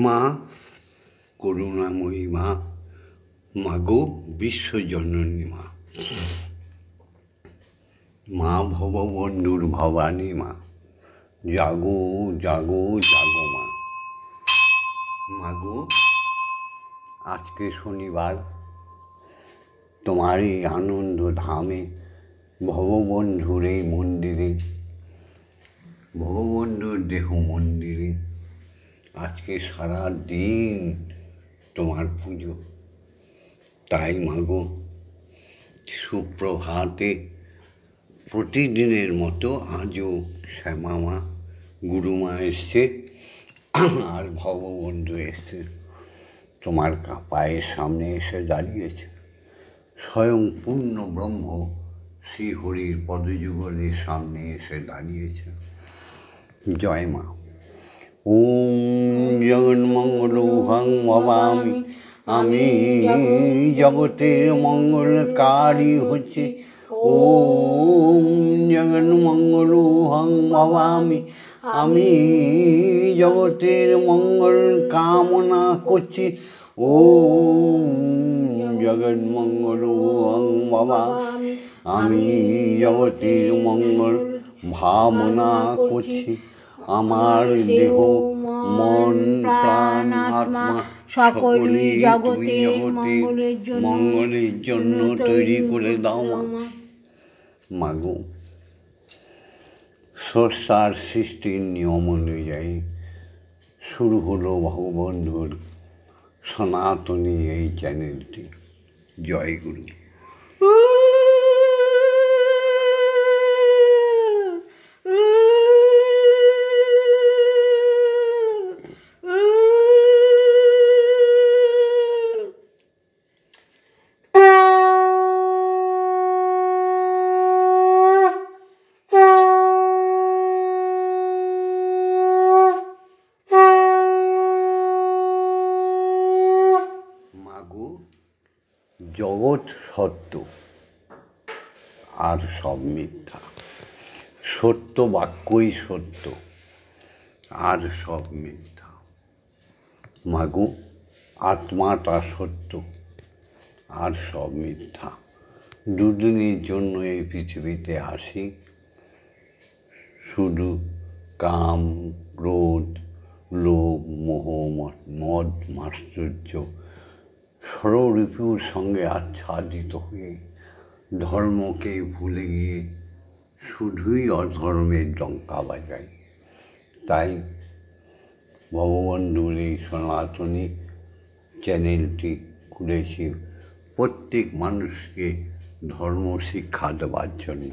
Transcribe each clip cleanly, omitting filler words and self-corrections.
মা করুণাময়ী মা, মাগো বিশ্বজননী মা, মা ভববন্ধুর ভবানী মা, জাগো জাগো জাগো মা। মাগো আজকে শনিবার, তোমার এই আনন্দ ধামে ভববন্ধুর এই মন্দিরে, ভববন্ধুর দেহ মন্দিরে আজকে সারা দিন তোমার পুজো। তাই মাগো সুপ্রভাতে প্রতিদিনের মতো আজও শ্যামামা গুরুমা এসছে আর ভববন্ধু এসছে, তোমার পায়ের সামনে এসে দাঁড়িয়েছে। স্বয়ং পূর্ণ ব্রহ্ম শ্রীহরির পদযুগলের সামনে এসে দাঁড়িয়েছে। জয় মা। ওম জগন্মঙ্গলং ভবামি, আমি জগতের মঙ্গলকারী হচ্ছে। ওম জগন্মঙ্গলং ভবামি, আমি জগতের মঙ্গল কামনা করছি। ওম জগন্মঙ্গলং ভবামি, আমি জগতের মঙ্গল ভাবনা করছি। আমার দেহ মন প্রাণ আত্মা সকলেই জগতের মঙ্গলের জন্য তৈরি করে দাও মা। মাগো স্রষ্টার সৃষ্টির নিয়ম অনুযায়ী শুরু হলো ভববন্ধুর সনাতনী এই চ্যানেলটি। জয় গুরু। জগৎ সত্য আর সব মিথ্যা, সত্য বাক্যই সত্য আর সব মিথ্যা। মাগো আত্মাটা সত্য আর সব মিথ্যা। দুদিনের জন্য এই পৃথিবীতে আসি, শুধু কাম ক্রোধ লোভ মোহ মদ মাশ্চর্য ষড়রিপুর সঙ্গে আচ্ছাদিত হয়ে ধর্মকে ভুলে গিয়ে শুধুই অধর্মের ডঙ্কা বাজাই। তাই ভববন্ধুর এই সনাতনী চ্যানেলটি খুলেছি প্রত্যেক মানুষকে ধর্ম শিক্ষা দেওয়ার জন্য।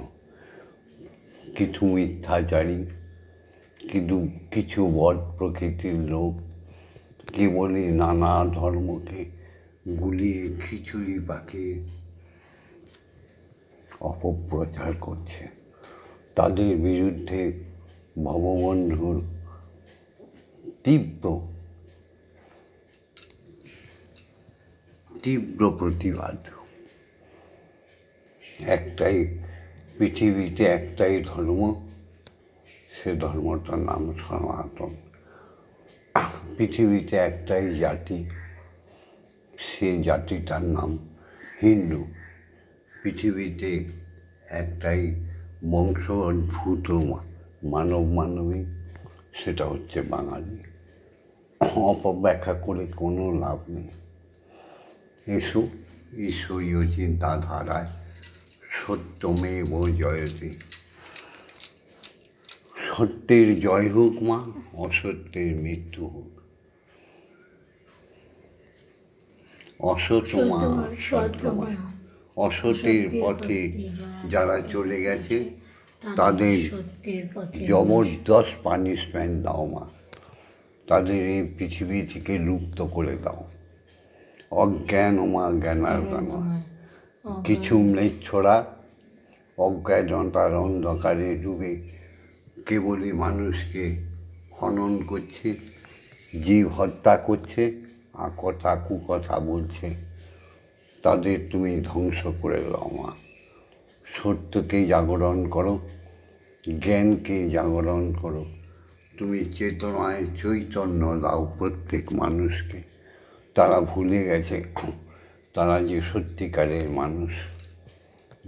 কিছু মিথ্যাচারী, কিছু বদ প্রকৃতির লোক কেবলই নানা ধর্মকে গুলিয়ে খিচুড়ি পাকিয়ে অপপ্রচার করছে। তাদের বিরুদ্ধে ভববন্ধুর তীব্র প্রতিবাদ। একটাই পৃথিবীতে একটাই ধর্ম, সে ধর্মটার নাম সনাতন। পৃথিবীতে একটাই জাতি, সে জাতিটার নাম হিন্দু। পৃথিবীতে একটাই বংশ উদ্ভূত মানবী, সেটা হচ্ছে বাঙালি। অপব্যাখ্যা করে কোনো লাভ নেই। এসো ঈশ্বরীয় চিন্তাধারায় সত্যমেব জয়তে। সত্যের জয় হোক মা, অসত্যের মৃত্যু হোক। অসতের পথে যারা চলে গেছে তাদের জবরদস্ত পানিশমেন্ট দাও মা। তাদের এই পৃথিবী থেকে লুপ্ত করে দাও। অজ্ঞান মা জ্ঞানার্জন। কিছু ম্লেচ্ছরা অজ্ঞানতার অন্ধকারে ডুবে কেবলই মানুষকে হনন করছে, জীব হত্যা করছে, কুকথা বলছে। তাদের তুমি ধ্বংস করে দাও মা। সত্যকে জাগরণ করো, জ্ঞানকে জাগরণ করো। তুমি চেতনায় চৈতন্য দাও প্রত্যেক মানুষকে। তারা ভুলে গেছে তারা যে সত্যিকারের মানুষ।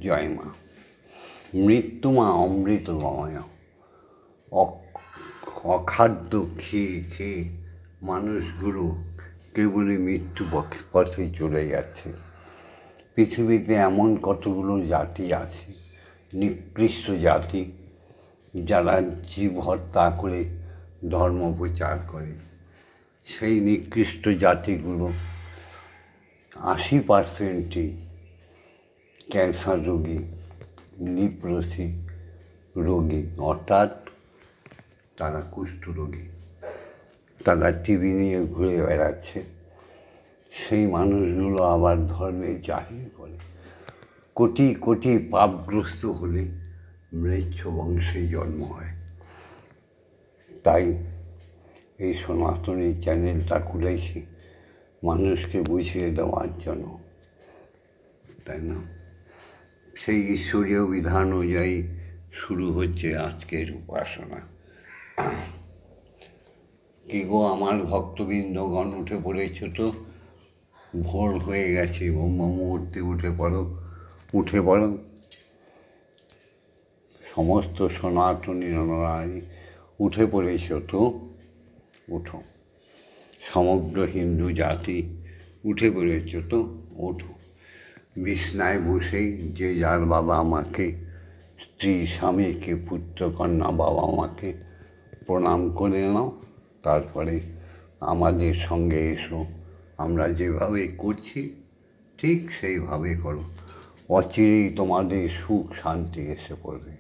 জয় মা। মৃত্যু মা অমৃতময়। অখাদ্য খেয়ে খেয়ে মানুষগুলো কেবলই মৃত্যু পথে চলে যাচ্ছে। পৃথিবীতে এমন কতগুলো জাতি আছে, নিকৃষ্ট জাতি, যারা জীব হত্যা করে ধর্ম প্রচার করে। সেই নিকৃষ্ট জাতিগুলো 80%ই ক্যান্সার রোগী, লিপ্রসি রোগী, অর্থাৎ তারা কুষ্ঠরোগী। তারা টিবি নিয়ে ঘুরে বেড়াচ্ছে। সেই মানুষগুলো আবার ধর্মের জাহির করে। কোটি কোটি পাপগ্রস্ত হলে ম্লেচ্ছ বংশে জন্ম হয়। তাই এই সনাতনী চ্যানেলটা খুলেছি মানুষকে বুঝিয়ে দেওয়ার জন্য, তাই না? সেই ঈশ্বরীয় বিধান অনুযায়ী শুরু হচ্ছে আজকের উপাসনা। কি গো আমার ভক্তবৃন্দগণ, উঠে পড়েছ তো? ভোর হয়ে গেছে, ব্রহ্ম মুহূর্তে উঠে পড়ো, উঠে পড়ো। সমস্ত সনাতনী নরনারী উঠে পড়েছ তো? উঠো। সমগ্র হিন্দু জাতি উঠে পড়েছ তো? ওঠো। বিছনায় বসেই যে যার বাবা মাকে, স্ত্রী স্বামীকে, পুত্র কন্যা বাবা মাকে প্রণাম করে নাও। তারপরে আমাদের সঙ্গে এসো। আমরা যেভাবে করছি ঠিক সেইভাবে করো। অচিরেই তোমাদের সুখ শান্তি এসে পড়বে।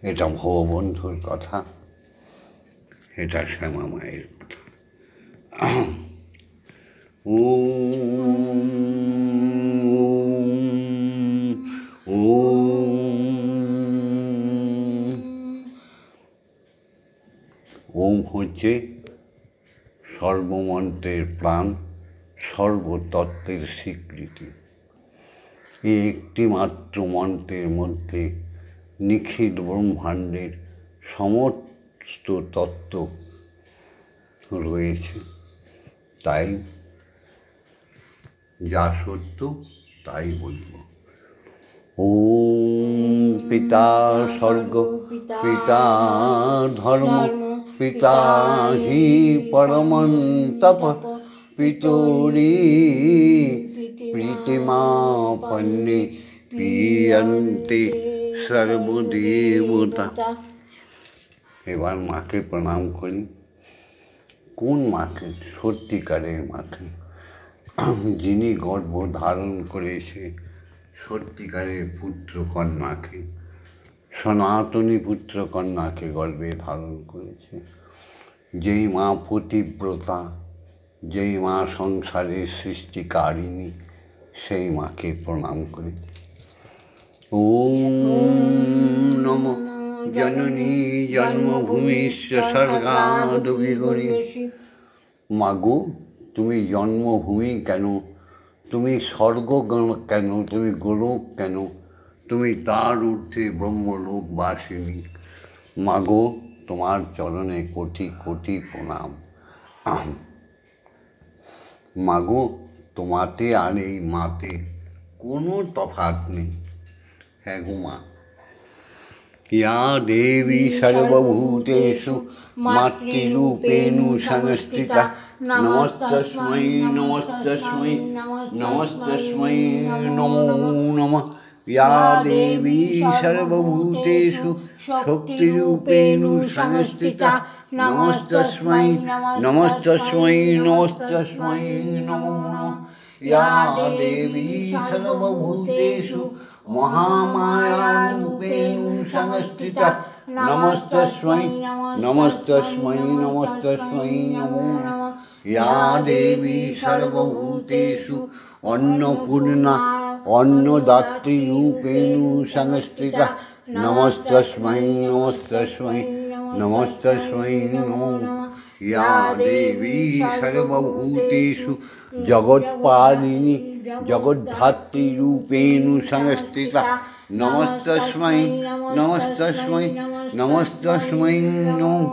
এটা ভববন্ধুর কথা, এটা শ্যামা মায়ের কথা। ওম হচ্ছে সর্বমন্ত্রের প্রাণ, সর্বতত্ত্বের স্বীকৃতি। এই একটি মাত্র মন্ত্রের মধ্যে নিখিল ব্রহ্মাণ্ডের সমস্ত তত্ত্ব রয়েছে। তাই যা সত্য তাই বলব। ওম পিতা স্বর্গ, পিতা ধর্ম, পিতা হি পরমন্তপ, পিতরি প্রীতিমাপন্নে পিয়ন্তে সর্বদেবতা। এবার মাকে প্রণাম করি। কোন মাকে? সত্যিকারের মাকে, যিনি গর্ভ ধারণ করেছে সত্যিকারের পুত্র কন্যাকে, সনাতনী পুত্র কন্যাকে গর্ভে ধারণ করেছে। যেই মা পতিব্রতা, যেই মা সংসারের সৃষ্টিকারিণী, সেই মাকে প্রণাম করি। ওম নমো জননী জন্মভূমিশ্চ স্বর্গাদপি গরীয়সী। মাগো, তুমি জন্মভূমি কেন? তুমি স্বর্গ কেন? তুমি গোলক কেন? তুমি তার ঊর্ধ্বে ব্রহ্মলোক বাসিনী। মাগো, তোমার চরণে কোটি কোটি প্রণাম। মাগো, তোমাতে আর এই মাতে কোনো তফাৎ নেই। হ্যাঁ গো মা। ইয়া দেবী সর্বভূতেষু মাতৃরূপেণ সংস্থিতা, নমস্তস্मै নমস্তস্मै নমস্তস্मै নমো নমঃ। ইয়া দেবী সর্বভূতেষু শক্তিরূপেণ সংস্থিতা, নমস্তস্मै নমস্তস্मै নমস্তস্मै নমো নমঃ। ইয়া দেবী সর্বভূতেষু মহামায়ারূপেণ সংস্থিতা, নমস্তস্मै নমস্তস্मै নমস্তস্मै নমো নমঃ। ইয়া দেবী সর্বভূতেষু অন্নপূর্ণা অন্নদাত্রীরূপেণ সংস্থিতা, নমস্তস্मै নমস্তস্मै নমস্তস্मै নমো নমঃ। ইয়া দেবী সর্বভূতেষু জগৎপালিনী জগদ্ধাত্রীরূপেণ সংস্থিতা, নমস্তস্मै নমস্তস্मै নমস্তস্मै নমো নমঃ।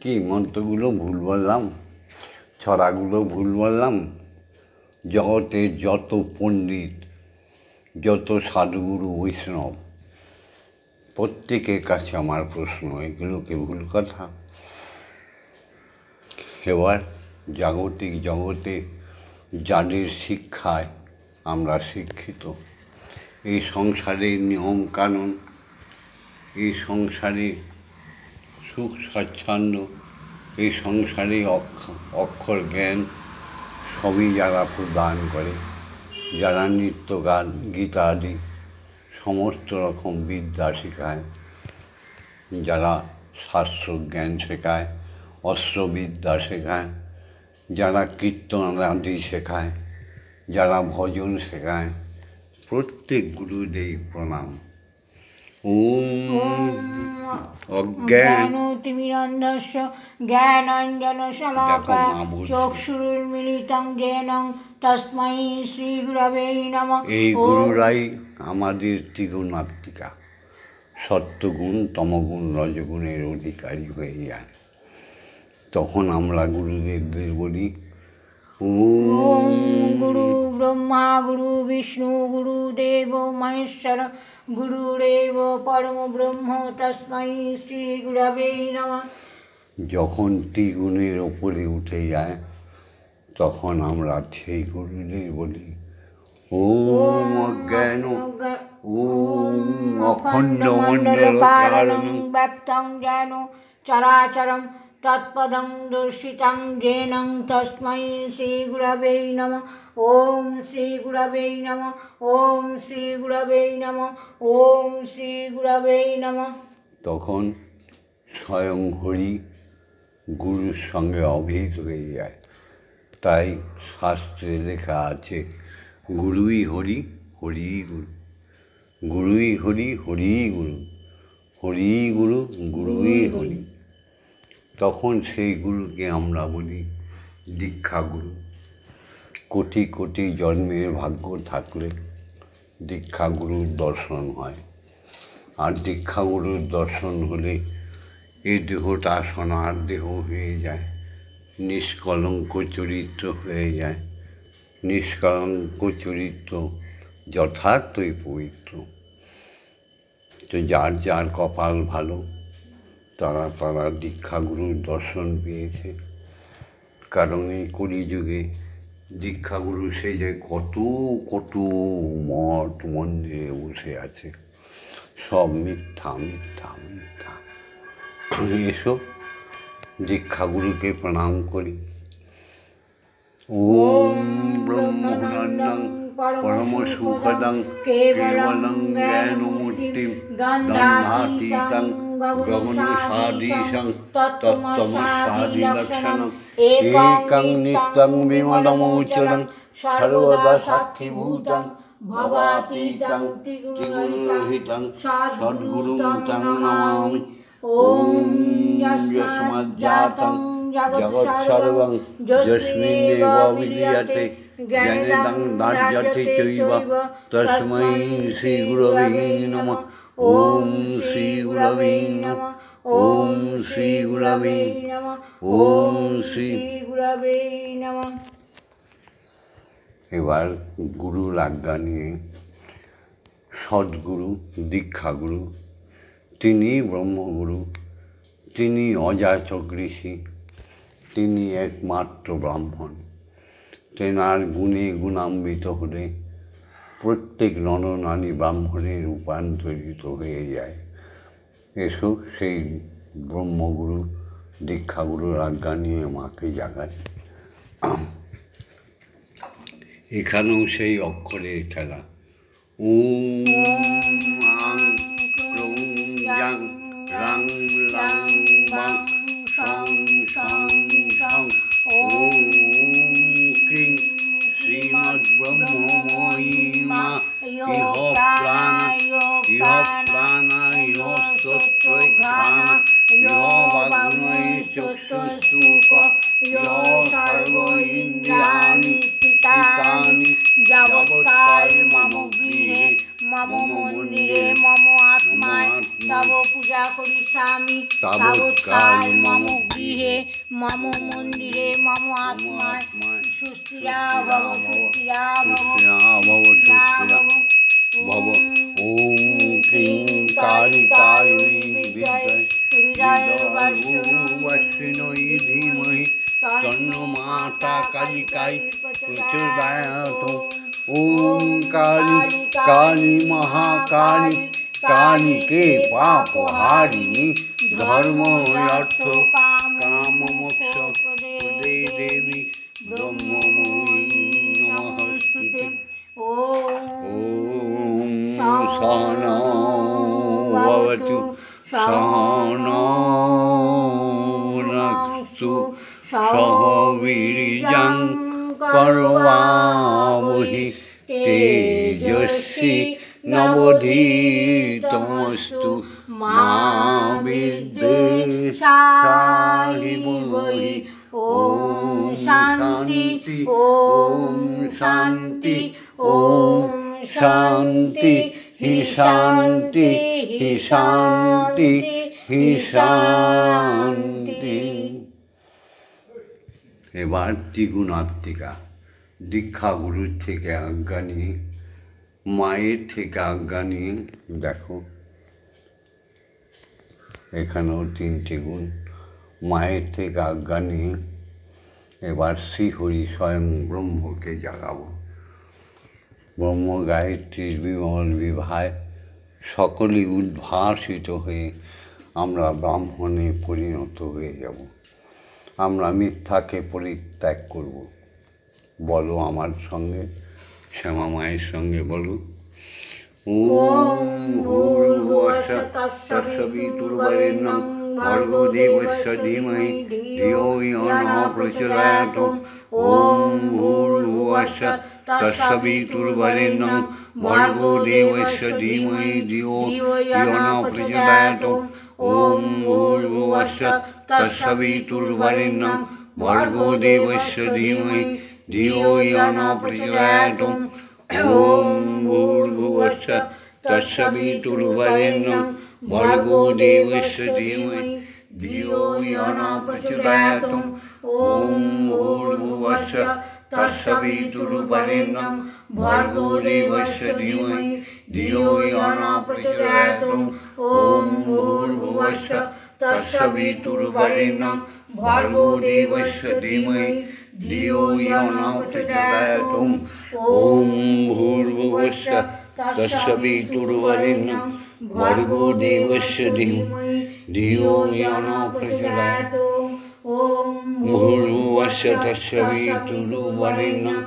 কি মন্ত্রগুলো ভুল বললাম, ছড়াগুলো ভুল বললাম? জগতের যত পণ্ডিত, যত সাধুগুরু বৈষ্ণব, প্রত্যেকের কাছে আমার প্রশ্ন, এগুলোকে ভুল কথা? এবার জাগতিক জগতে যাদের শিক্ষায় আমরা শিক্ষিত, এই সংসারের নিয়ম কানুন, এই সংসারে সুখ স্বাচ্ছন্দ্য, এই সংসারে অক্ষর জ্ঞান সবই যারা প্রদান করে, যারা নিত্য গান গীতা আদি সমস্ত রকম বিদ্যা শেখায়, যারা শাস্ত্র জ্ঞান শেখায়, অস্ত্রবিদ্যা শেখায়, যারা কীর্তন আদি শেখায়, যারা ভজন শেখায়, প্রত্যেক গুরুদেব প্রণাম। অজ্ঞানতিমিরন্ধস্য জ্ঞানাঞ্জনশলাকায় চক্ষুরুন্মিলিतं येन তস্मै শ্রীগুরবে নমঃ। এই গুরুরাই আমাদের ত্রিগুণাত্মিকা, সত্যগুণ তমগুণ রজগুণের অধিকারী হয়ে যায়। তখন আমরা গুরুদেবদের বলি ওম গুরু ব্রহ্মা গুরু বিষ্ণু গুরুদেব মহেশ্বর গুরুরেব পরম ব্রহ্ম তস্मै শ্রী গুরবে নমঃ। যখন ত্রিগুণের ওপরে উঠে যায় তখন আমরা সেই গুরুদের বলি ওম অজ্ঞান ওম অখণ্ডমণ্ডলকারণং ব্যপ্তং যেন চরাচরম তৎপদং দর্শিতং येन তস্मै শ্রী গুরবে নমঃ। ওম শ্রী গুরবে নমঃ। ওম শ্রী গুরবে নমঃ। ওম শ্রী গুরবে নমঃ। তখন স্বয়ং হরি গুরুর সঙ্গে অভেদ হয়ে যায়। তাই শাস্ত্রে লেখা আছে গুরুই হরি হরি গুরু, গুরুই হরি হরি গুরু, হরি গুরু গুরুই হরি। তখন সেই গুরুকে আমরা বলি দীক্ষা গুরু। কোটি কোটি জন্মের ভাগ্য থাকলে দীক্ষা গুরুর দর্শন হয়। আর দীক্ষা গুরুর দর্শন হলে এই দেহটা সোনার দেহ হয়ে যায়, নিষ্কলঙ্ক চরিত্র হয়ে যায়। নিষ্কলঙ্ক চরিত্র যথার্থই পবিত্র। তো যার যার কপাল ভালো তারা তারা দীক্ষাগুরুর দর্শন পেয়েছে। কারণ এই কলিযুগে দীক্ষাগুরু সে যে কত কত মঠ মন্দিরে বসে আছে, সব মিথ্যা মিথ্যা মিথ্যা। এসো দীক্ষাগুরুকে প্রণাম করি। ওম ব্রহ্মানন্দং পরম সুখদং কেবলং জ্ঞানমূর্তিং গন্ধাতীতং গগনসাদীশং তত্ত্বমস্যাদিলক্ষণং একং নিত্যং বিমলমোচরং সর্বদা সাক্ষীভূতং ভবাতীতং ত্রিগুণরহিতং সদ্গুরুং তং নমামি। ওম যস্মাজ্জাতং জগৎসর্বং যস্মিন্নেব বিলীয়তে জ্ঞানেদং ধার্যতে চৈব তস্मै শ্রীগুরবে নমঃ। ওম শ্রীগুরবে নমঃ। ওম শ্রীগুরবে নমঃ। ওম শ্রীগুরবে নমঃ। এবার গুরুর আজ্ঞা নিয়ে সদ্গুরু দীক্ষাগুরু, তিনি ব্রহ্মগুরু, তিনি অযাচক ঋষি, তিনি একমাত্র ব্রাহ্মণ। তেনার গুণে গুণান্বিত হলে প্রত্যেক নরনারী ব্রাহ্মণে রূপান্তরিত হয়ে যায়। এসো সেই ব্রহ্মগুরু দীক্ষাগুরুর আজ্ঞা নিয়ে মাকে জাগায়। এখানেও সেই অক্ষরের খেলা। ওম আং ক্রৌং যাং রাং লাং বাং সং সং সং। ওম ক্রিং শ্রীমদ্ব্রহ্মময়ীমা ইহ প্রাণা ইহ স্তোত্রঘ্রাণা ইহ বাগ্ময়শ্চক্ষুষ্তুক ইহ সর্ব ইন্দ্রিয়াণি চিত্তানি যাবৎকাল মম গৃহে মম মন্দিরে মম আত্মায় তব পূজা করিষ্যামি তাবৎকাল মম গৃহে মম মন্দিরে মম আত্মায় সুস্থিরা ভব সুস্থিরা ভব সুস্থিরা ভব। ওম ক্রিং কালিকায় বিদ্মহে হৃদয়বর্ষিণী ধীমহি তন্নো মাতা কালিকায় প্রচোদয়াৎ। ওম কালী কালী মহাকালী কালিকে পাপহারিণী ধর্ম অর্থ কাম মোক্ষ প্রদে দেবী ব্রহ্মময়ী নমস্তুতে। ওম সহনৌ ভবতু সহনৌ ভুনক্তু সহ বীর্যং করবাবহি তেজস্বী নবধীতমস্তু মা বিদ্বেষাহিবহি। ওম শান্তি ওম শান্তি ওম শান্তি হি শান্তি হি শান্তি হি শান্তি। এবার ত্রিগুণাত্মিকা দীক্ষা গুরুর থেকে আজ্ঞা নিয়ে, মায়ের থেকে আজ্ঞা নিয়ে, দেখো এখানেও তিনটে গুণ, মায়ের থেকে আজ্ঞা নিয়ে এবার শ্রীহরি স্বয়ং ব্রহ্মকে জাগাবো। ব্রহ্ম গায়ত্রীর বিমল বিভায় সকলেই উদ্ভাসিত হয়ে আমরা ব্রাহ্মণে পরিণত হয়ে যাব। আমরা মিথ্যাকে পরিত্যাগ করব। বলো আমার সঙ্গে, শ্যামা মায়ের সঙ্গে বলো। ওম ভূর্ভুবস্সুঃ তৎসবিতুর্বরেণ্যং ভর্গো দেবস্য ধীমহি ধিয়ো ইয়ো নঃ প্রচোদয়াৎ। ওম ভূর্ভুবস্সুঃ তৎসবিতুর্বরেণ্যং ভর্গো দেবস্য ধীমহি ধিয়ো ইয়ো নঃ প্রচোদয়াৎ। ওম ভূর্ভুবস্সুঃ তৎসবিতুর্বরেণ্যং ভর্গো দেবস্য ধীমহি ধিয়ো ইয়ো নঃ প্রচোদয়াৎ। ওম ভূর্ভুবস্সুঃ তৎসবিতুর্বরেণ্যং ভর্গো দেবস্য ধীমহি ধিয়ো ইয়ো নঃ প্রচোদয়াৎ। ওম ভূর্ভুবস্সুঃ তৎসবিতুর্বরেণ্যং ভর্গো দেবস্য ধীমহি ধিয়ো ইয়ো নঃ প্রচোদয়াৎ। ওম ভূর্ভুবস্সুঃ তৎসবিতুর্বরেণ্যং ভর্গো দেবস্য ধীমহি ধিয়ো ইয়ো নঃ প্রচোদয়াৎ। ওম ভূর্ভুবস্সুঃ তৎসবিতুর্বরেণ্যং ভর্গো দেবস্য ধীমহি ধিয়ো ইয়ো নঃ প্রচোদয়াৎ। ওম ভূর্ভুবস্সুঃ তৎসবিতুর্বরেণ্যং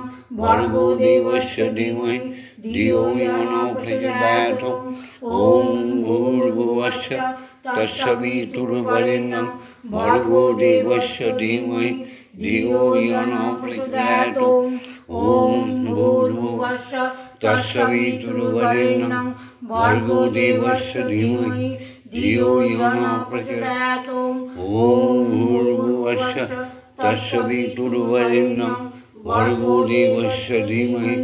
ভর্গো দেবস্য ধীমহি ধিয়ো ইয়ো নঃ প্রচোদয়াৎ। ওম ভূর্ভুবস্সুঃ তৎসবিতুর্বরেণ্যং ভর্গো দেবস্য ধীমহি ধিয়ো ইয়ো নঃ প্রচোদয়াৎ। ওম ভূর্ভুবস্সুঃ তৎসবিতুর্বরেণ্যং ভর্গো দেবস্য ধীমহি ধিয়ো ইয়ো নঃ প্রচোদয়াৎ। ওম ভূর্ভুবস্সুঃ তৎসবিতুর্বরেণ্যং ভর্গো দেবস্য ধীমহি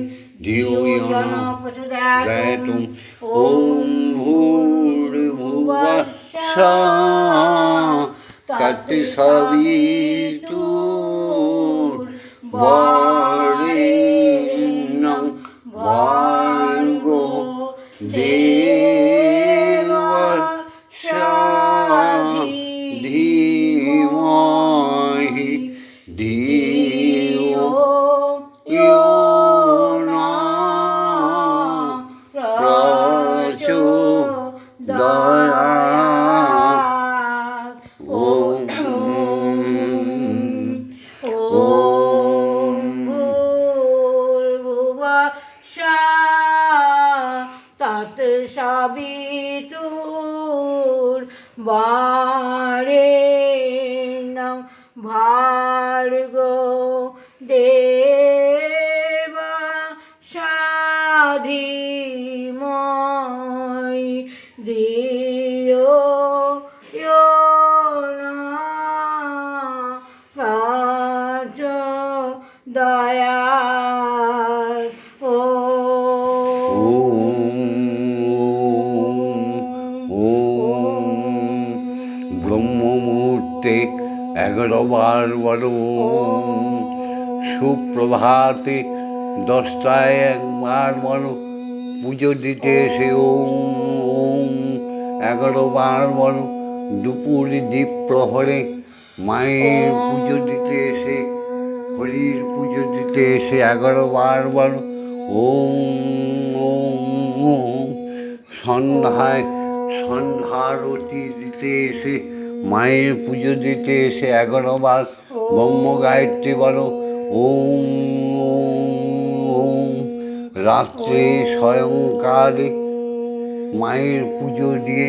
ধিয়ো ইয়ো নঃ প্রচোদয়াৎ। ওম ভূর্ভুবস্সুঃ তৎসবিতুর্বরেণ্যং ভর্গো দেবস্য ধীমহি ধিয়ো ইয়ো নঃ প্রচোদয়াৎ। ওম ভূর্ভুবস্সুঃ তৎসবিতুর্বরেণ্যং ভর্গো দেবস্য ধীমহি ধিয়ো ইয়ো নঃ প্রচোদয়াৎ। ওম মুহূর্তে 11 বার বলো ওম। সুপ্রভাতে 10টায় একবার বলো পুজো দিতে এসে ওম ওম 11 বার বলো। দুপুর দ্বীপ প্রহরে মায়ের পুজো দিতে এসে, হরির পুজো দিতে এসে 11 বার বলো ওম ওম ওম। সন্ধ্যায় সন্ধ্যারতি দিতে এসে, মায়ের পুজো দিতে এসে 11 বার ব্রহ্ম গায়ত্রী বলো ওম ওম ওম। রাত্রে সায়ংকালে মায়ের পুজো দিয়ে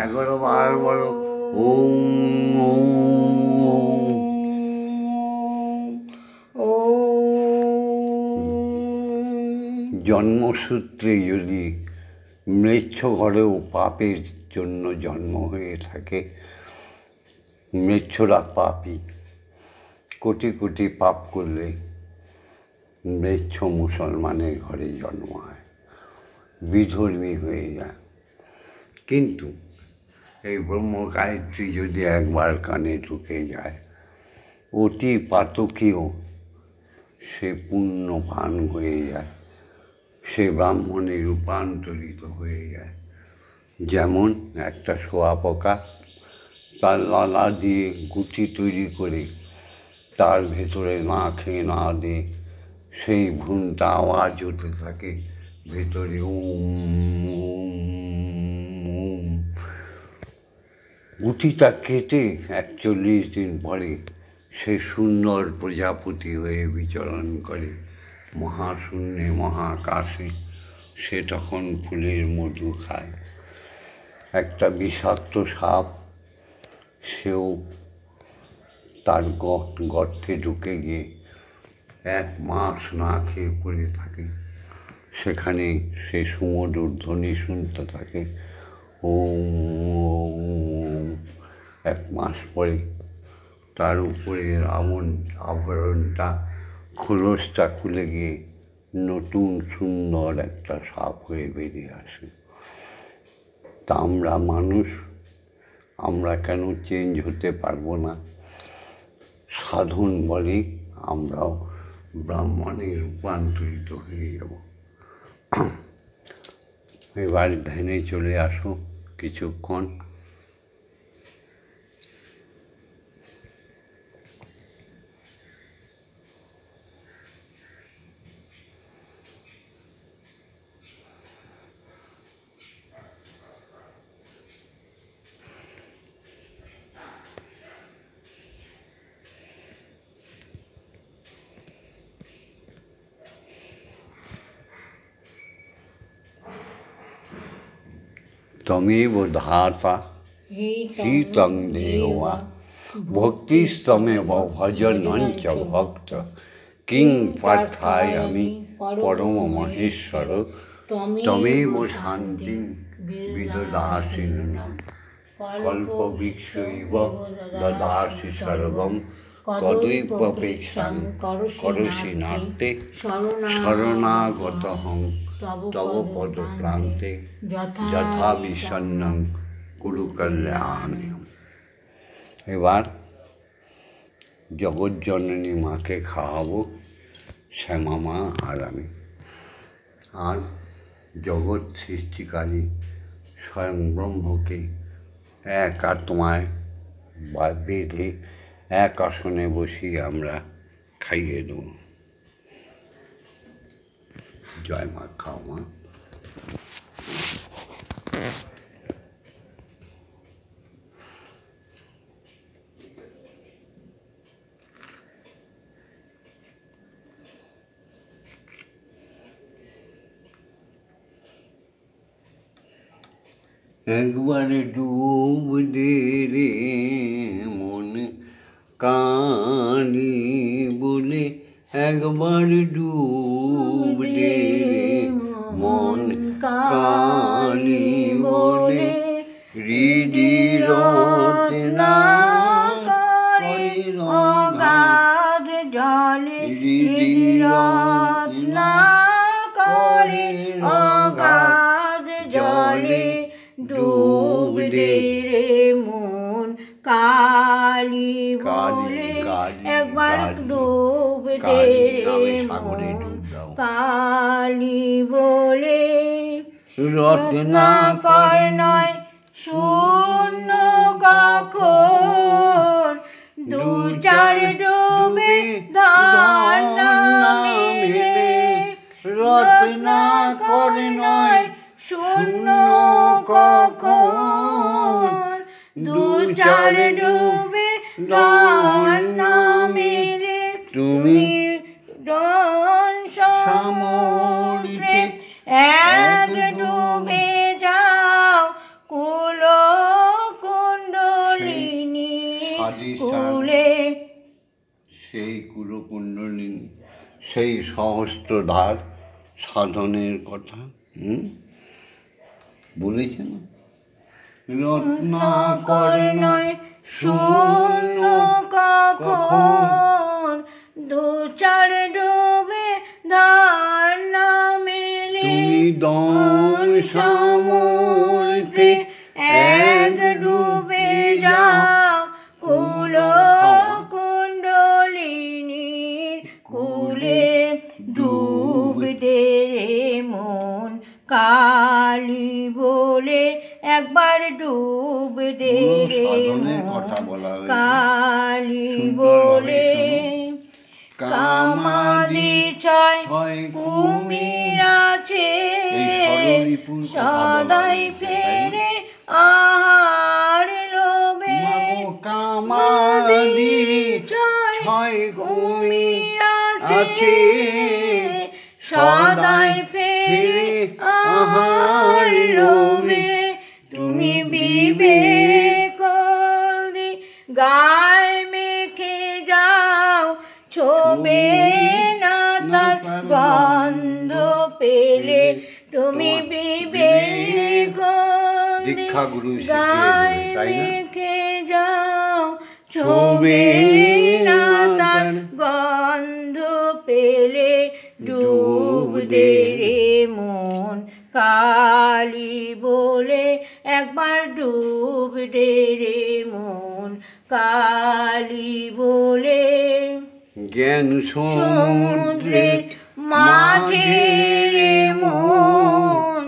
11 বার বলো ওম ওম ওম। জন্মসূত্রে যদি ম্লেচ্ছ ঘরেও পাপের জন্য জন্ম হয়ে থাকে, ম্লেচ্ছরা পাপী, কোটি কোটি পাপ করলে ম্লেচ্ছ মুসলমানের ঘরে জন্ম হয়, বিধর্মী হয়ে যায়। কিন্তু এই ব্রহ্ম গায়ত্রী যদি একবার কানে ঢুকে যায়, অতি পাতকীয় সে পুণ্যবান হয়ে যায়, সে ব্রাহ্মণে রূপান্তরিত হয়ে যায়। যেমন একটা শোয়াপোকা তার লালা দিয়ে গুটি তৈরি করে তার ভেতরে না খেয়ে না দিয়ে সেই ভ্রূণটা আওয়াজ হতে থাকে ভেতরে ওম ওম ওম। গুটিটা কেটে 41 দিন পরে সে সুন্দর প্রজাপতি হয়ে বিচরণ করে মহাশূন্যে মহাকাশে। সে তখন ফুলের মধু খায়। একটা বিষাক্ত সাপ সেও তার গর্তে ঢুকে গিয়ে 1 মাস না খেয়ে পড়ে থাকে। সেখানে সে সুমধুর ধ্বনি শুনতে থাকে ওম ওম। 1 মাস পরে তার উপরের আবরণটা, খোলসটা খুলে গিয়ে নতুন সুন্দর একটা সাপ হয়ে বেরিয়ে আসে। তা আমরা মানুষ, আমরা কেন চেঞ্জ হতে পারবো না? সাধন বলে আমরাও ব্রাহ্মণে রূপান্তরিত হয়ে যাব। এবার ধ্যানে চলে আসো কিছুক্ষণ। তমেব ধাতা হিতং দেবা ভক্তিস্তমেব ভজনঞ্চ ভক্ত কিং পার্থায়ামি পরম মহেশ্বর তমেব শান্তি বিদদাসিনঃ কল্পবৃক্ষৈব দদাসি সর্বং কদৈপেক্ষাং করোষি নার্তে শরণাগতহং তব পদপ্রান্তে যথা বিষণ্ণং কুরু কল্যাণম। এবার জগৎজননী মাকে খাওয়াবো, শ্যামা মা আর আমি। আর জগৎ সৃষ্টিকারী স্বয়ং ব্রহ্মকে এক আত্মায় বেঁধে এক আসনে বসিয়ে আমরা খাইয়ে দেব। জয় মা, খাও মা। একবার ডুব দে রে মন কানি বলে, একবার ডুব দে রে মন কানি বলে, হৃদিরত না করে অগাধ জলে, হৃদিরত না করে অগাধ জলে, ডুব দে রে মন কা কালী বলে একবার ডুব দে রে মন কালী বলে রত্নাকর নয় শূন্য কখন দু চার ডুবে ধার না মেলে রত্নাকর নয় শূন্য কখন দু চার ডুবে ধার না মেলে তুমি ডন সমুদ্রে এক ডুবে যাও কুল কুণ্ডলিনী কুলে সেই কুলকুণ্ডলিনী সেই সহস্রধার সাধনের কথা বলেছে না রত্নাকর নয় শূন্য কখন দু চার ডুবে ধার না মেলে তুমি দন সমুদ্রে এক ডুবে যাও কুল কুণ্ডলিনীর কুলে ডুব দে রে মন কালী বলে একবার ডুব দে রে মন কালী বলে কামাদি ছয় কুমির আছে সদাই ফেরে আর লোভে কামাদি ছয় কুমির আছে সদাই ফেরে আহার লোভে তুমি বিবেক গায় মেখে যাও ছোবে না তার গন্ধ পেলে তুমি বিবেক গায় মেখে যাও ছোবে না তার গন্ধ পেলে ডুব দে রে মন কালী বলে একবার ডুব দে রে মন কালী বলে জ্ঞান সমুদ্রের মাঝে রে মন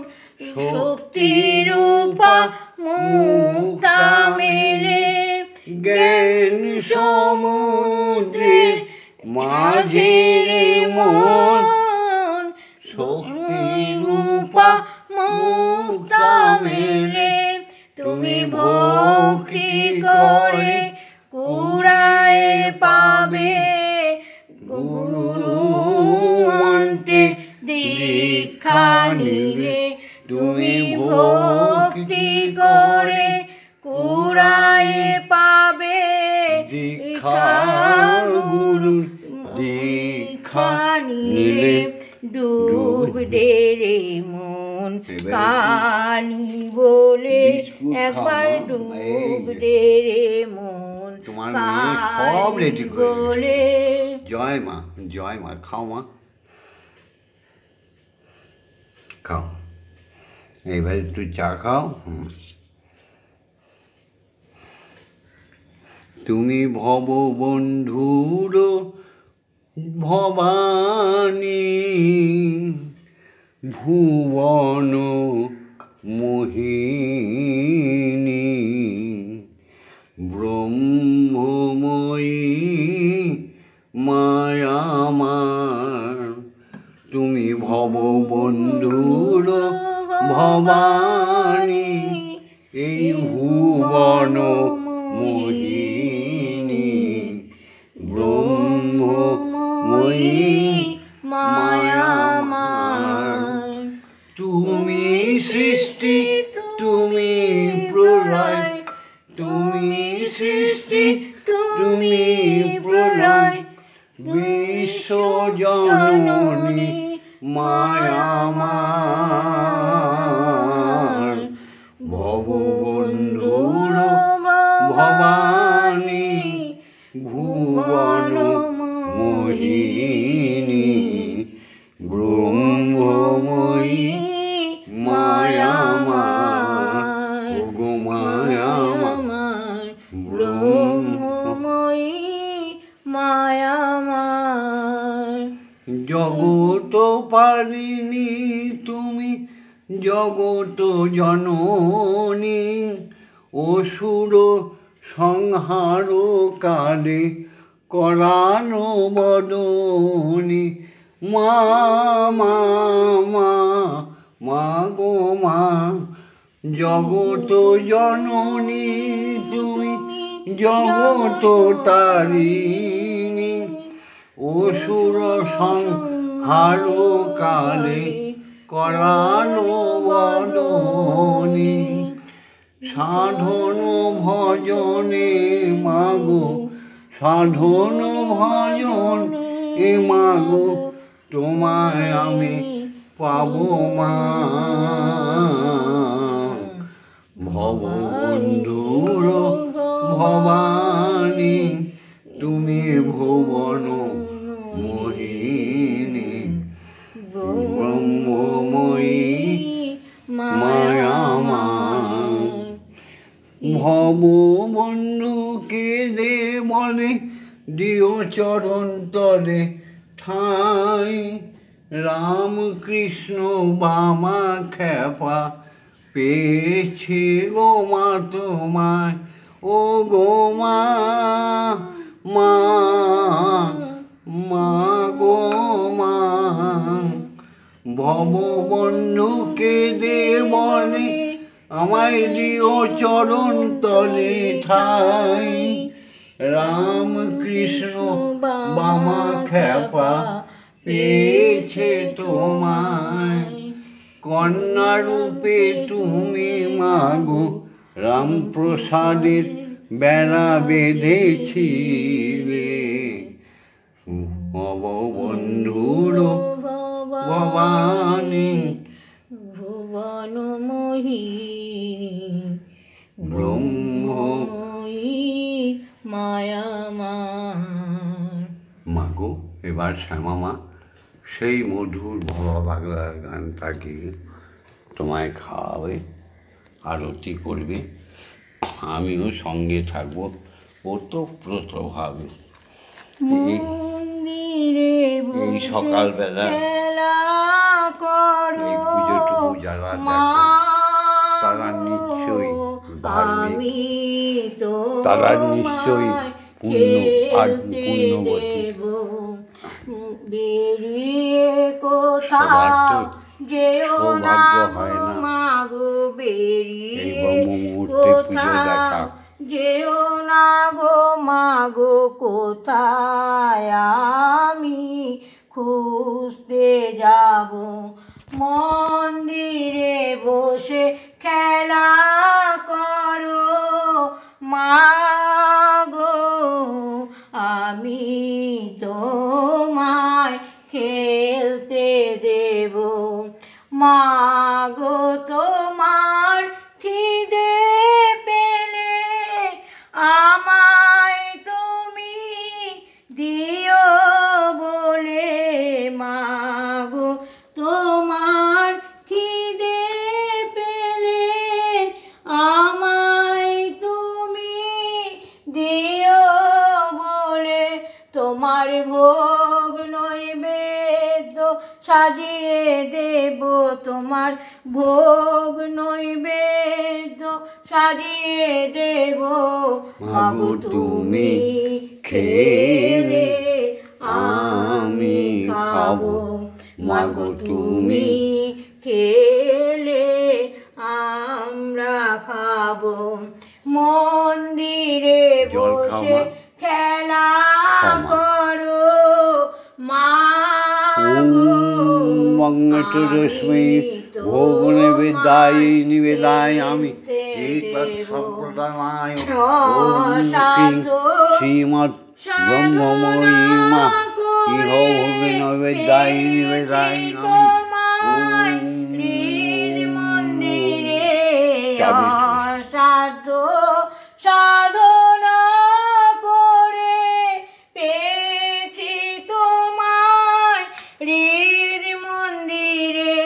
শক্তির রূপা মুক্তা মেলে জ্ঞান সমুদ্রের মাঝে রে মন শক্তির রূপা মুক্তা মেলে তুমি ভক্তি করে কুড়ায় পাবে গুরু মন্ত্রে দীক্ষা নিলে তুমি ভক্তি করে কুড়ায় পাবে দীক্ষা গুরু দীক্ষা নিলে ডুব দে রে মন কালী বলে একবার ডুব দে রে মন কালী বলে জয় মা খাও মা খাও এবার একটু চা খাও তুমি ভববন্ধুর ভবানী ভুবন মোহিনী ব্রহ্মময়ী মায়ামার তুমি ভববন্ধুর ভবানী এই ভুবন মোহিনী ব্রহ্মময়ী মায়ামার তুমি সৃষ্টি তুমি প্রলয় তুমি সৃষ্টি তুমি প্রলয় বিশ্বজননী মায়ামার ভববন্ধুর ভবানী ভুবন মোহিনী ব্রহ্মময়ী মায়ামার গো মায়ামার ব্রহ্ম আমার। জগত পারিনি তুমি জগত জননী, অসুর সংহার কালে করানো বদনী। মা মা মা মা গো মা, জগত জননী তুমি জগত তারিণী, অসুর সংহার কালে করানো বদনী। সাধন ভজনে মাগো, সাধন ভজন এ মাগো, তোমায় আমি পাবো মা। ভববন্ধুর ভবানী তুমি ভুবন মোহিনী, ব্রহ্মময়ী মায়া মা। ভববন্ধুকে দে বলে দিও চরণ তলে ঠাঁই, রামকৃষ্ণ বামা খেপা পেয়েছে গো মা তোমায়। ও গো মা মা মা গো মা, ভববন্ধুকে দে বলে আমায় দিও চরণ তলে ঠাই, রামকৃষ্ণ বামা খেপা পেয়েছে তোমায়। কন্যারূপে তুমি মাগো, রামপ্রসাদের বেলা বেঁধেছিলে, ভববন্ধুর ভবানী ভুবন মোহিনী, ব্রহ্মময়ী মায়া মা। মাগো, এবার শ্যামামা সেই মধুর ভবা বাংলার গানটাকে তোমায় খাওয়াবে, আরতি করবে, আমিও সঙ্গে থাকবো ওতপ্রোতভাবে। এই সকালবেলা এই পুজোটুকু যারা দেখো তারা নিশ্চয়ই ধার্মিক, তারা নিশ্চয়ই পুণ্যবতী। বেরিয়ে কোথা যেও না মাগো, বেরিয়ে কোথা যেও না গো মাগো, কোথায় আমি খুঁজতে যাব। মন্দিরে বসে খেলা করো মাগো, আমি তোমায় খেলতে দেব। মাগো, তোমার খিদে পেলে আমায় তুমি দিও বলে। মাগো, তোমার খিদে পেলে আমায় তুমি দিও বলে। তোমার ভোগ নৈবেদ্য সাজিয়ে দেব, তোমার ভোগ নৈবেদ্য সাজিয়ে দেব। মাগো, তুমি খেলে আমি খাবো, মাগো তুমি খেলে আমরা খাবো। মন্দিরে বসে খেলা করো মাগো, মঙ্গলরশ্মি ভোগ নিবেদায় নিবেদায় আমি এতৎ সম্প্রদায় শ্রীমৎ ব্রহ্মময়ী মা ইহ ভোগ নিবেদায় নিবেদায় আমি। মন্দিরে সাধ সাধনা করে পেয়েছি তোমায় হৃদ মন্দিরে।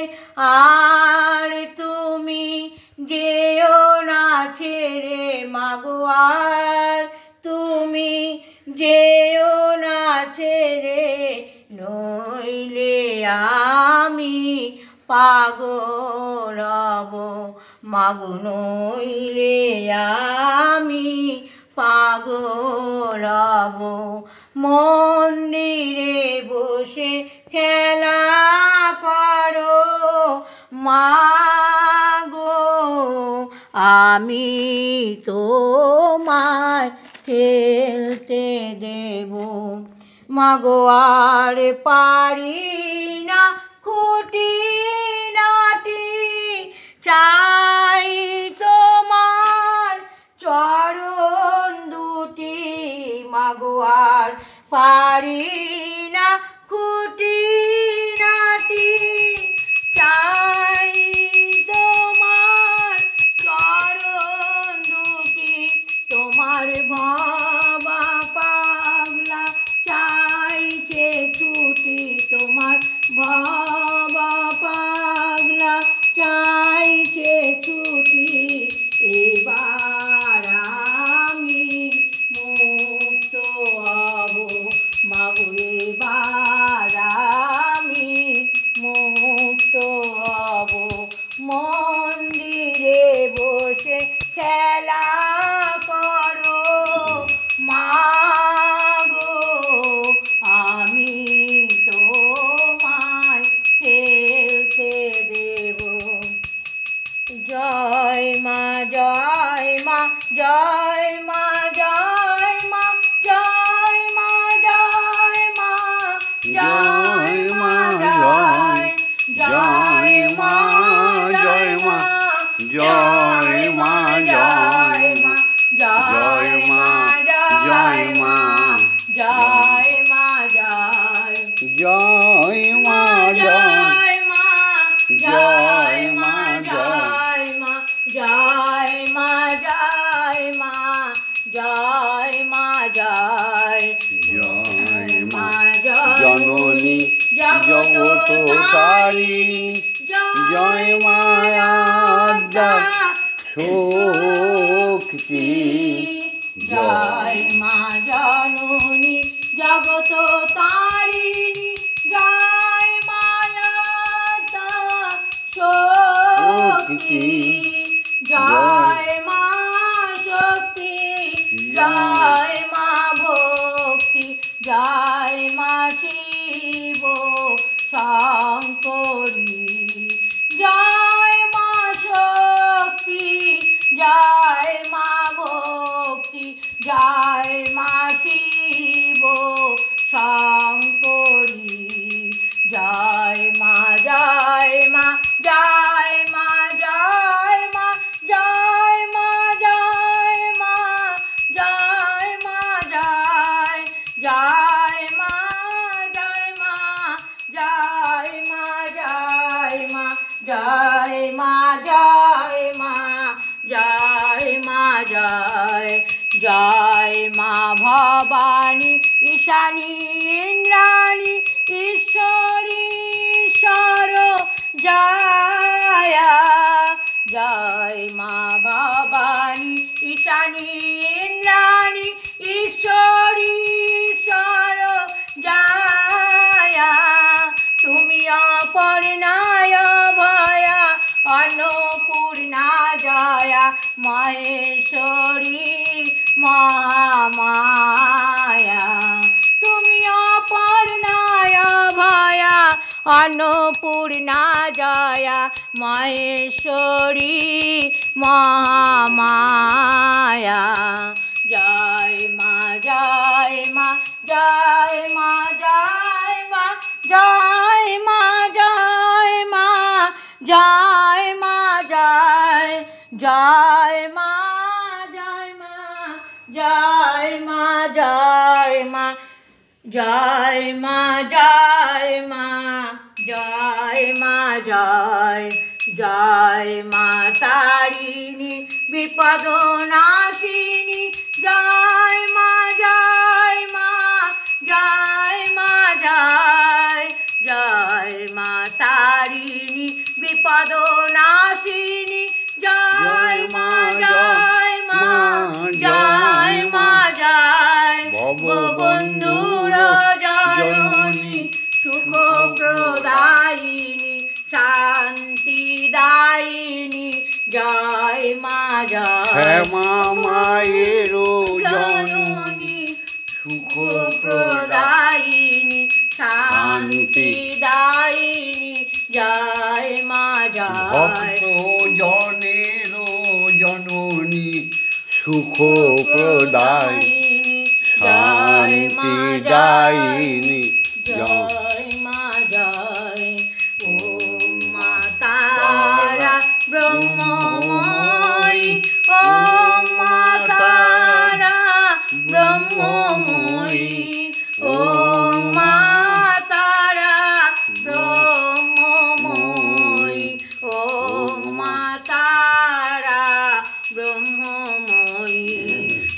আর তুমি যেও না ছেড়ে মাগো, আর তুমি যেও না ছেড়ে পাগল হব মাগো নইলে আমি পাগল হব মন্দিরে বসে খেলা করো মাগো আমি তোমায় খেলতে দেব মাগো আর পারি না খুঁটিনাটি চাই তোমার চরণ দুটি মাগো আর পারি না খুঁটিনাটি চাই তোমার চরণ দুটি তোমার বাবা পাগলা চাইছে ছুটি তোমার বাবা পাগলা চাইছে ছুটি এবার আমি মুক্ত হব মাগো এবার আমি মুক্ত হব মন্দিরে বসে খেলা করো মাগো আমি তোমায় খেলতে দেব জয় মা জয় মা জয় মা জয় মা জয় মা জয় মা জয় মা জয় জয় মা জয় মা জয় মা জয় মা জয় মা জয় মা জয় মা জয় জয় মা জয় মা জয় মা জয় মা জয় মা জয় মা জয় মা জয় জয় মা জয় জননী জগত তারিণী জয় মা আদ্যা শক্তি জয় মা জননী জগত তারিণী জয় মা আদ্যা শক্তি জয় মা শক্তি জয় মা ভক্তি জয় মা শিব শঙ্করী জয় মা শক্তি জয় মা ভক্তি জয় মা শিব শঙ্করী জয় মা জয় মা জয় মা জয় মা জয় মা জয় মা জয় মা জয় জয় মা জয় মা জয় মা জয় মা জয় মা জয় মা জয় মা জয় জয় মা ভবানী ঈশানী ইন্দ্রাণী ঈশ্বরী ঈশ্বর জয় জয় মা ভবানী ঈশানী ইন্দ্রাণী ঈশ্বরী ঈশ্বর জয় তুমি অপর্ণায় ভয়া অন্নপূর্ণা জয়া মহেশ্বরী মহামায়া তুমি অপর্ণায় ভয়া অন্নপূর্ণা জয়া মহেশ্বরী মহামায়া জয় মা জয় মা জয় মা জয় মা জয় মা জয় মা জয় মা জয় জয় মা জয় মা জয় মা জয় মা জয় মা জয় মা জয় মা জয় জয় মা তারিণী বিপদ নাশিনী জয় মা জয় মা জয় মা জয় জয় মা তারিণী বিপদ নাশিনী জয় মা জয় মা জয় মা জয় ভববন্ধুর জননী সুখ প্রদায়িনী জয় মা জয় শ্যামা মায়েরও জননী জননী সুখ প্রদায়িনী শান্তিদায়িনী জয় মা জয় ভক্ত জনেরও জননী সুখ প্রদায়িনী শান্তিদায়িনী জয় মা জয় ওম মা তারা ব্রহ্মময়ী ওম মা তারা ব্রহ্মময়ী ওম মা তারা ব্রহ্মময়ী ওম মা তারা ব্রহ্মময়ী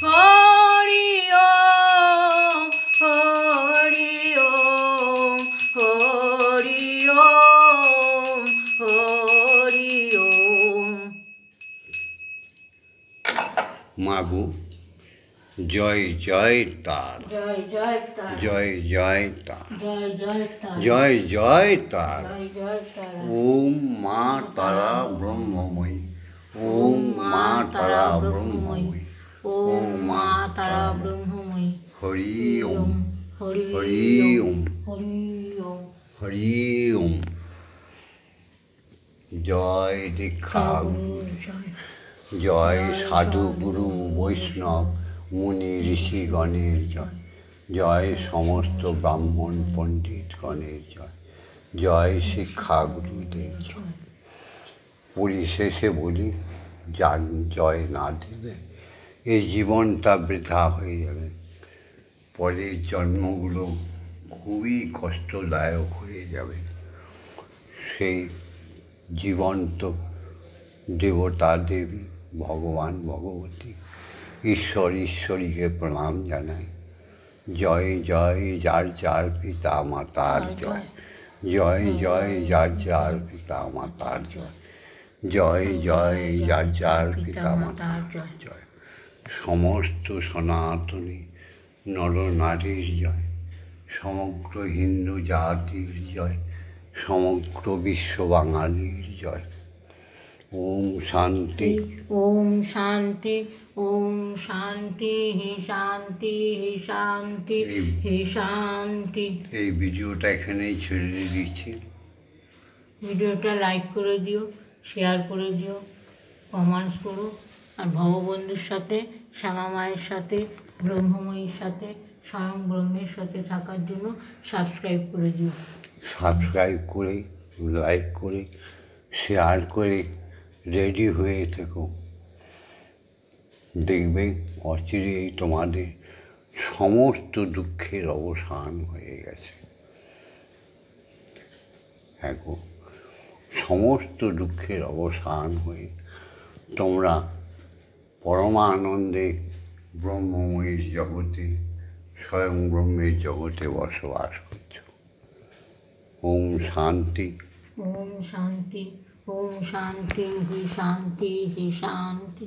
হরি ওম হরি ওম হরি ওম হরি ওম। মাগো জয় জয় তার জয় জয় তারা জয় জয় তার জয় জয় তারা জয় জয় তার জয় জয় তারা ওম মা তারা ব্রহ্মময়ী ওম মা তারা ব্রহ্মময়ী ওম মা তারা ব্রহ্মময়ী হরি ওম হরি হরি ওম হরি ওম। হরি ওম। জয় দীক্ষা জয় জয় সাধু গুরু বৈষ্ণব মুনি ঋষিগণের জয় জয় সমস্ত ব্রাহ্মণ পণ্ডিতগণের জয় জয় শিক্ষা গুরুদের জয়। পরিশেষে বলি, যার জয় না দেবে এই জীবনটা বৃথা হয়ে যাবে, পরের জন্মগুলো খুবই কষ্টদায়ক হয়ে যাবে। সেই জীবন্ত দেবতা দেবী, ভগবান ভগবতী, ঈশ্বর ঈশ্বরীকে প্রণাম জানাই। জয় জয় যার যার পিতা মাতার জয়, জয় জয় যার যার পিতা মাতার জয়, জয় জয় যার যার পিতা মাতার জয়। সমস্ত সনাতনী নরনারীর জয়, সমগ্র হিন্দু জাতির জয়, সমগ্র বিশ্ব বাঙালির জয়। ওম শান্তি। ওম শান্তি ওম শান্তি হি শান্তি হি শান্তি হি শান্তি। এই ভিডিওটা এখানেই ছেড়ে দিচ্ছি। ভিডিওটা লাইক করে দিও, শেয়ার করে দিও, কমেন্টস করো, আর ভগবন্ধুর সাথে, শ্যামা মায়ের সাথে, ব্রহ্মময়ীর সাথে, স্বয়ং ব্রহ্মের সাথে থাকার জন্য সাবস্ক্রাইব করে দিও। সাবস্ক্রাইব করে, লাইক করে, শেয়ার করে রেডি হয়ে থেকো। দেখবে অচিরেই তোমাদের সমস্ত দুঃখের অবসান হয়ে গেছে। দেখো, সমস্ত দুঃখের অবসান হয়ে তোমরা পরমানন্দে ব্রহ্মময়ীর জগতে, স্বয়ং ব্রহ্মের জগতে বসবাস করছো। ওম শান্তি। ওম শান্তি ওম শান্তি হি শান্তি হি শান্তি।